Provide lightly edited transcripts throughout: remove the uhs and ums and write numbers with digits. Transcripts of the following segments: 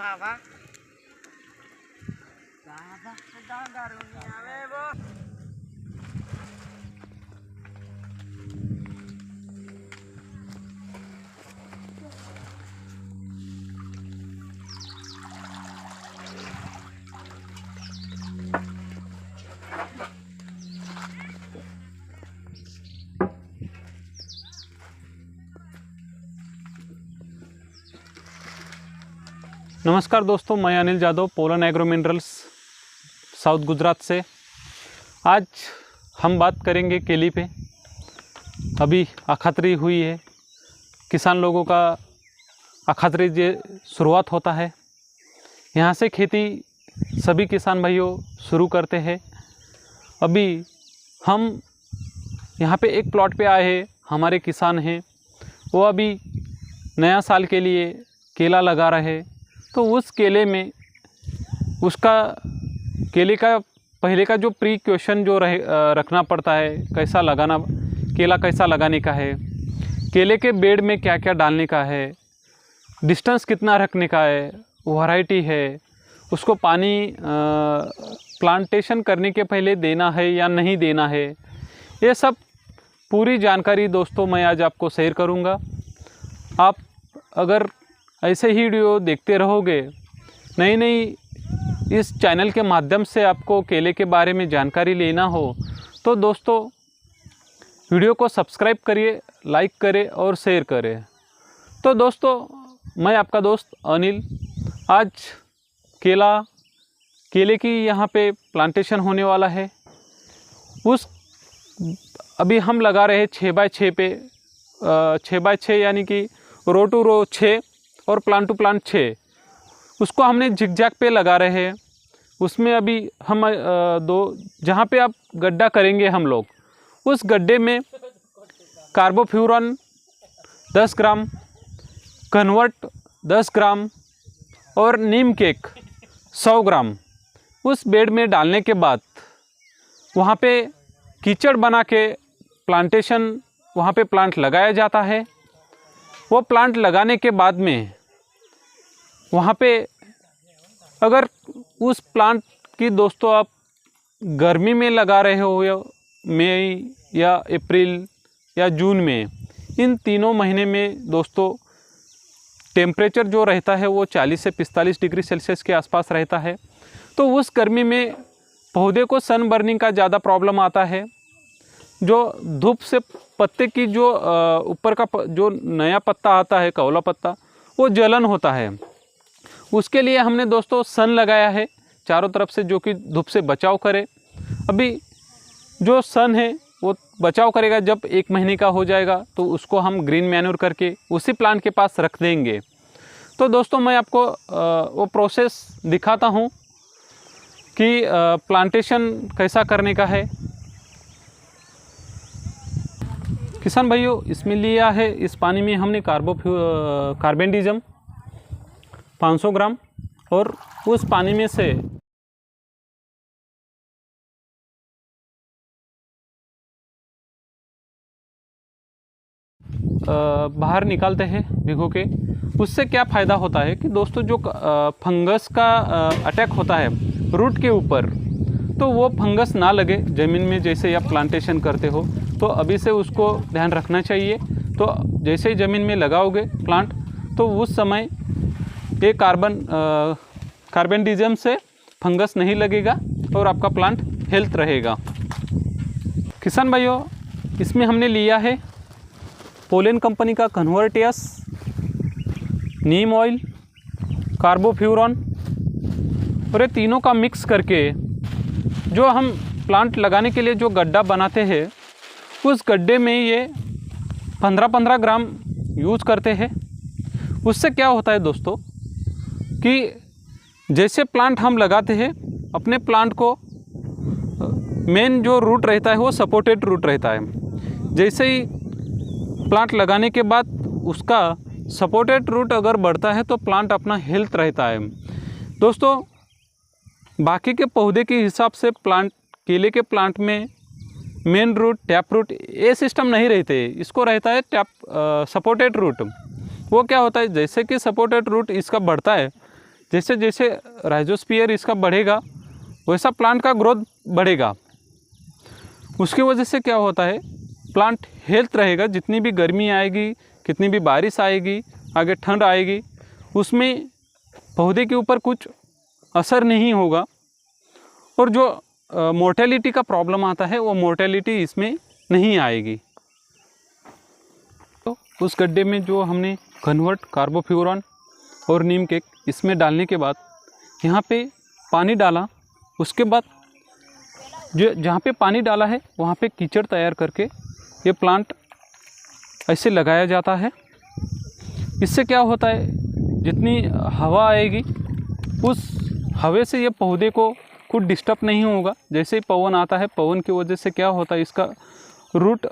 Apa? Sedang karunia bebo. नमस्कार दोस्तों, मैं Anil Jadav Pollen Agro Minerals south Gujarat से। आज हम बात करेंगे केली पे। अभी अखातरी हुई है, किसान लोगों का अखातरी जो शुरुआत होता है, यहाँ से खेती सभी किसान भाइयों शुरू करते हैं। अभी हम यहाँ पे एक प्लॉट पे आए हैं, हमारे किसान हैं, वो अभी नया साल के लिए केला लगा रहे हैं। तो उस केले में उसका केले का पहले का जो प्रिकॉशन जो रखना पड़ता है, कैसा लगाना, केला कैसा लगाने का है, केले के बेड में क्या क्या डालने का है, डिस्टेंस कितना रखने का है, वैरायटी है, उसको पानी प्लांटेशन करने के पहले देना है या नहीं देना है, ये सब पूरी जानकारी दोस्तों मैं आज आपको शेयर करूँगा। आप अगर ऐसे ही वीडियो देखते रहोगे, नई इस चैनल के माध्यम से आपको केले के बारे में जानकारी लेना हो, तो दोस्तों वीडियो को सब्सक्राइब करिए, लाइक करें और शेयर करें। तो दोस्तों मैं आपका दोस्त अनिल, आज केले की यहाँ पे प्लांटेशन होने वाला है। उस अभी हम लगा रहे हैं 6x6 पे, 6x6 यानी कि रो टू रो 6 और प्लांट टू प्लांट 6, उसको हमने झिकझैक पे लगा रहे हैं। उसमें अभी हम जहाँ पे आप गड्ढा करेंगे हम लोग, उस गड्ढे में कार्बोफ्यूरॉन 10 ग्राम, कन्वर्ट 10 ग्राम और नीम केक 100 ग्राम उस बेड में डालने के बाद वहाँ पे कीचड़ बना के प्लांटेशन वहाँ पे प्लांट लगाया जाता है। वो प्लांट लगाने के बाद में वहाँ पे अगर उस प्लांट की दोस्तों आप गर्मी में लगा रहे हो, या मई या अप्रैल या जून में, इन तीनों महीने में दोस्तों टेम्परेचर जो रहता है वो 40 से 45 डिग्री सेल्सियस के आसपास रहता है। तो उस गर्मी में पौधे को सन बर्निंग का ज़्यादा प्रॉब्लम आता है। जो धूप से पत्ते की जो ऊपर का जो नया पत्ता आता है, कौला पत्ता, वो जलन होता है। उसके लिए हमने दोस्तों सन लगाया है चारों तरफ से, जो कि धूप से बचाव करे। अभी जो सन है वो बचाव करेगा। जब 1 महीने का हो जाएगा तो उसको हम ग्रीन मैन्योर करके उसी प्लांट के पास रख देंगे। तो दोस्तों मैं आपको वो प्रोसेस दिखाता हूँ कि प्लांटेशन कैसा करने का है। किसान भाइयों, इसमें लिया है, इस पानी में हमने कार्बेंडिज़म 500 ग्राम और उस पानी में से बाहर निकालते हैं भिगो के। उससे क्या फ़ायदा होता है कि दोस्तों जो फंगस का अटैक होता है रूट के ऊपर, तो वो फंगस ना लगे ज़मीन में जैसे आप प्लांटेशन करते हो। तो अभी से उसको ध्यान रखना चाहिए। तो जैसे ही ज़मीन में लगाओगे प्लांट, तो उस समय ये कार्बेंडिज़म से फंगस नहीं लगेगा और आपका प्लांट हेल्थ रहेगा। किसान भाइयों, इसमें हमने लिया है पोलन कंपनी का कन्वर्टियस, नीम ऑयल, कार्बोफ्यूरॉन और ये तीनों का मिक्स करके जो हम प्लांट लगाने के लिए जो गड्ढा बनाते हैं उस गड्ढे में ये 15-15 ग्राम यूज़ करते हैं। उससे क्या होता है दोस्तों कि जैसे प्लांट हम लगाते हैं अपने प्लांट को मेन जो रूट रहता है वो सपोर्टेड रूट रहता है। जैसे ही प्लांट लगाने के बाद उसका सपोर्टेड रूट अगर बढ़ता है तो प्लांट अपना हेल्थ रहता है। दोस्तों बाकी के पौधे के हिसाब से प्लांट केले के प्लांट में मेन रूट टैप रूट ये सिस्टम नहीं रहते, इसको रहता है टैप सपोर्टेड रूट। वो क्या होता है जैसे कि सपोर्टेड रूट इसका बढ़ता है, जैसे जैसे राइजोस्फीयर इसका बढ़ेगा वैसा प्लांट का ग्रोथ बढ़ेगा। उसकी वजह से क्या होता है प्लांट हेल्थ रहेगा। जितनी भी गर्मी आएगी, कितनी भी बारिश आएगी, आगे ठंड आएगी, उसमें पौधे के ऊपर कुछ असर नहीं होगा। और जो मोर्टेलिटी का प्रॉब्लम आता है वो मोर्टेलिटी इसमें नहीं आएगी। तो उस गड्ढे में जो हमने कन्वर्ट कार्बोफ्यूरॉन और नीम केक इसमें डालने के बाद यहाँ पे पानी डाला, उसके बाद जो जहाँ पे पानी डाला है वहाँ पे कीचड़ तैयार करके ये प्लांट ऐसे लगाया जाता है। इससे क्या होता है जितनी हवा आएगी उस हवा से ये पौधे को कुछ डिस्टर्ब नहीं होगा। जैसे ही पवन आता है पवन की वजह से क्या होता है इसका रूट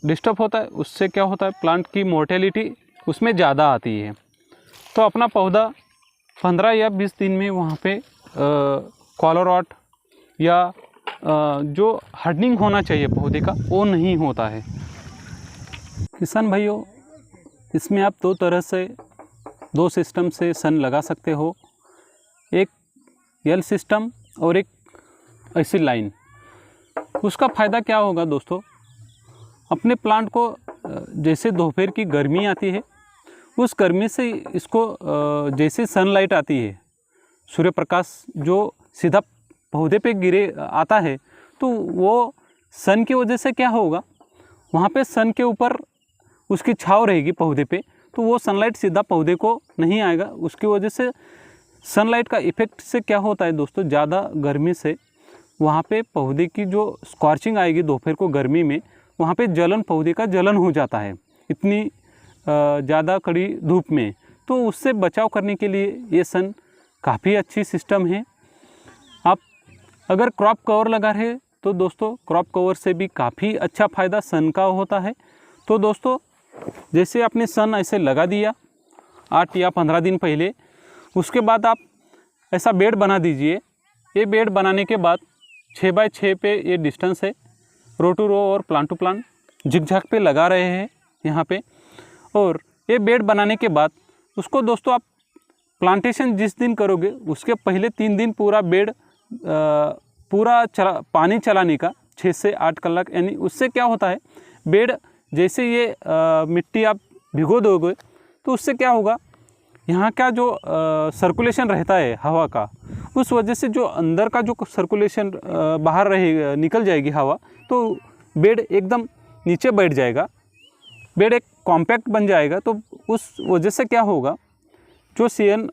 डिस्टर्ब होता है, उससे क्या होता है प्लांट की मोर्टेलिटी उसमें ज़्यादा आती है। तो अपना पौधा 15 या 20 दिन में वहाँ पे कॉलर रॉट या जो हार्डनिंग होना चाहिए पौधे का वो नहीं होता है। किसान भाइयों इसमें आप दो सिस्टम से सन लगा सकते हो, एक एल सिस्टम और एक ऐसी लाइन। उसका फ़ायदा क्या होगा दोस्तों, अपने प्लांट को जैसे दोपहर की गर्मी आती है उस गर्मी से इसको जैसे सनलाइट आती है, सूर्य प्रकाश जो सीधा पौधे पे गिरे आता है तो वो सन की वजह से क्या होगा वहाँ पे सन के ऊपर उसकी छाव रहेगी पौधे पे, तो वो सनलाइट सीधा पौधे को नहीं आएगा। उसकी वजह से सनलाइट का इफ़ेक्ट से क्या होता है दोस्तों, ज़्यादा गर्मी से वहाँ पे पौधे की जो स्कॉर्चिंग आएगी दोपहर को गर्मी में, वहाँ पे जलन पौधे का जलन हो जाता है इतनी ज़्यादा कड़ी धूप में। तो उससे बचाव करने के लिए ये सन काफ़ी अच्छी सिस्टम है। आप अगर क्रॉप कवर लगा रहे तो दोस्तों क्रॉप कवर से भी काफ़ी अच्छा फ़ायदा सन का होता है। तो दोस्तों जैसे आपने सन ऐसे लगा दिया 8 या 15 दिन पहले, उसके बाद आप ऐसा बेड बना दीजिए। ये बेड बनाने के बाद 6 बाय 6 पे ये डिस्टेंस है, रो टू रो और प्लांट टू प्लांट झिकझाक पे लगा रहे हैं यहाँ पे। और ये बेड बनाने के बाद उसको दोस्तों आप प्लांटेशन जिस दिन करोगे उसके पहले 3 दिन पूरा बेड पूरा पानी चलाने का 6 से 8 कलाक, यानी उससे क्या होता है बेड जैसे ये मिट्टी आप भिगो दोगे तो उससे क्या होगा यहाँ का जो सर्कुलेशन रहता है हवा का, उस वजह से जो अंदर का जो सर्कुलेशन बाहर रहे निकल जाएगी हवा, तो बेड एकदम नीचे बैठ जाएगा, बेड एक कॉम्पैक्ट बन जाएगा। तो उस वजह से क्या होगा जो CN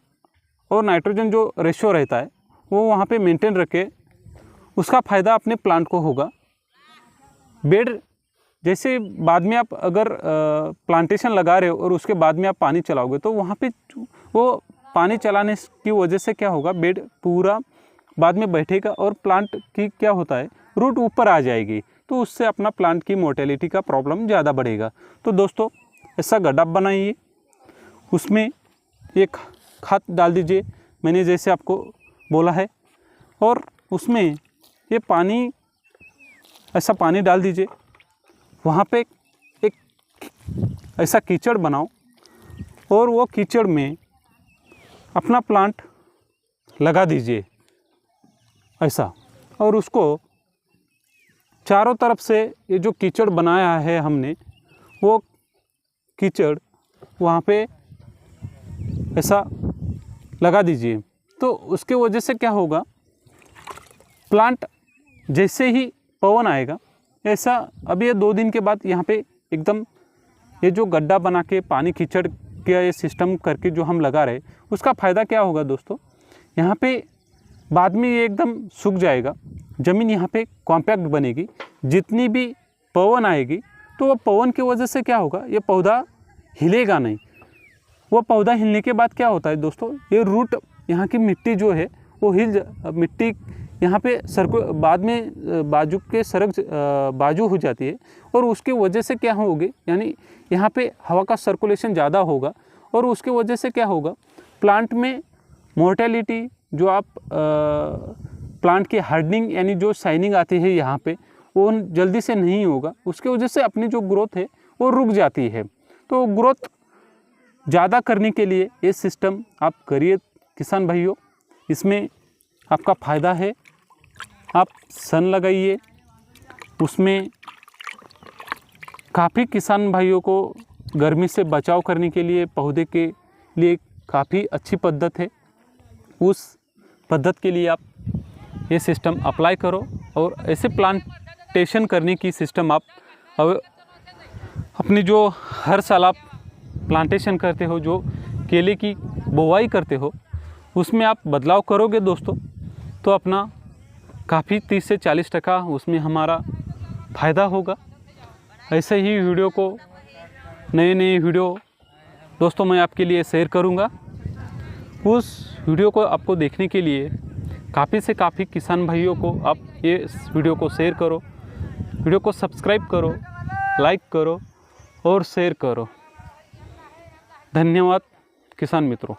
और नाइट्रोजन जो रेशियो रहता है वो वहाँ पे मेंटेन रखे, उसका फ़ायदा अपने प्लांट को होगा। बेड जैसे बाद में आप अगर प्लांटेशन लगा रहे हो और उसके बाद में आप पानी चलाओगे तो वहाँ पे वो पानी चलाने की वजह से क्या होगा बेड पूरा बाद में बैठेगा और प्लांट की क्या होता है रूट ऊपर आ जाएगी, तो उससे अपना प्लांट की मोर्टेलिटी का प्रॉब्लम ज़्यादा बढ़ेगा। तो दोस्तों ऐसा गड्ढा बनाइए, उसमें एक खाद डाल दीजिए मैंने जैसे आपको बोला है, और उसमें ये पानी ऐसा पानी डाल दीजिए। वहाँ पे एक ऐसा कीचड़ बनाओ और वो कीचड़ में अपना प्लांट लगा दीजिए ऐसा, और उसको चारों तरफ से ये जो कीचड़ बनाया है हमने वो कीचड़ वहाँ पे ऐसा लगा दीजिए। तो उसके वजह से क्या होगा प्लांट जैसे ही पवन आएगा ऐसा, अभी ये 2 दिन के बाद यहाँ पे एकदम ये जो गड्ढा बना के पानी कीचड़ का ये सिस्टम करके जो हम लगा रहे उसका फ़ायदा क्या होगा दोस्तों, यहाँ पे बाद में ये एकदम सूख जाएगा। ज़मीन यहाँ पे कॉम्पैक्ट बनेगी। जितनी भी पवन आएगी तो वह पवन की वजह से क्या होगा, ये पौधा हिलेगा नहीं। वो पौधा हिलने के बाद क्या होता है दोस्तों, ये रूट यहाँ की मिट्टी जो है वो मिट्टी यहाँ पे बाद में बाजू के बाजू हो जाती है, और उसकी वजह से क्या होगी, यानी यहाँ पे हवा का सर्कुलेशन ज़्यादा होगा, और उसकी वजह से क्या होगा, प्लांट में मोर्टेलिटी जो आप प्लांट की हार्डनिंग यानी जो शाइनिंग आती है यहाँ पे, वो जल्दी से नहीं होगा। उसके वजह से अपनी जो ग्रोथ है वो रुक जाती है। तो ग्रोथ ज़्यादा करने के लिए ये सिस्टम आप करिए किसान भाइयों, इसमें आपका फ़ायदा है। आप सन लगाइए, उसमें काफ़ी किसान भाइयों को गर्मी से बचाव करने के लिए पौधे के लिए काफ़ी अच्छी पद्धत है। उस पद्धत के लिए आप ये सिस्टम अप्लाई करो, और ऐसे प्लांटेशन करने की सिस्टम आप अपनी जो हर साल आप प्लांटेशन करते हो, जो केले की बुवाई करते हो, उसमें आप बदलाव करोगे दोस्तों, तो अपना काफ़ी 30 से 40% उसमें हमारा फ़ायदा होगा। ऐसे ही वीडियो को नए वीडियो दोस्तों मैं आपके लिए शेयर करूंगा। उस वीडियो को आपको देखने के लिए काफ़ी से काफ़ी किसान भाइयों को आप ये वीडियो को शेयर करो, वीडियो को सब्सक्राइब करो, लाइक करो और शेयर करो। धन्यवाद किसान मित्रों।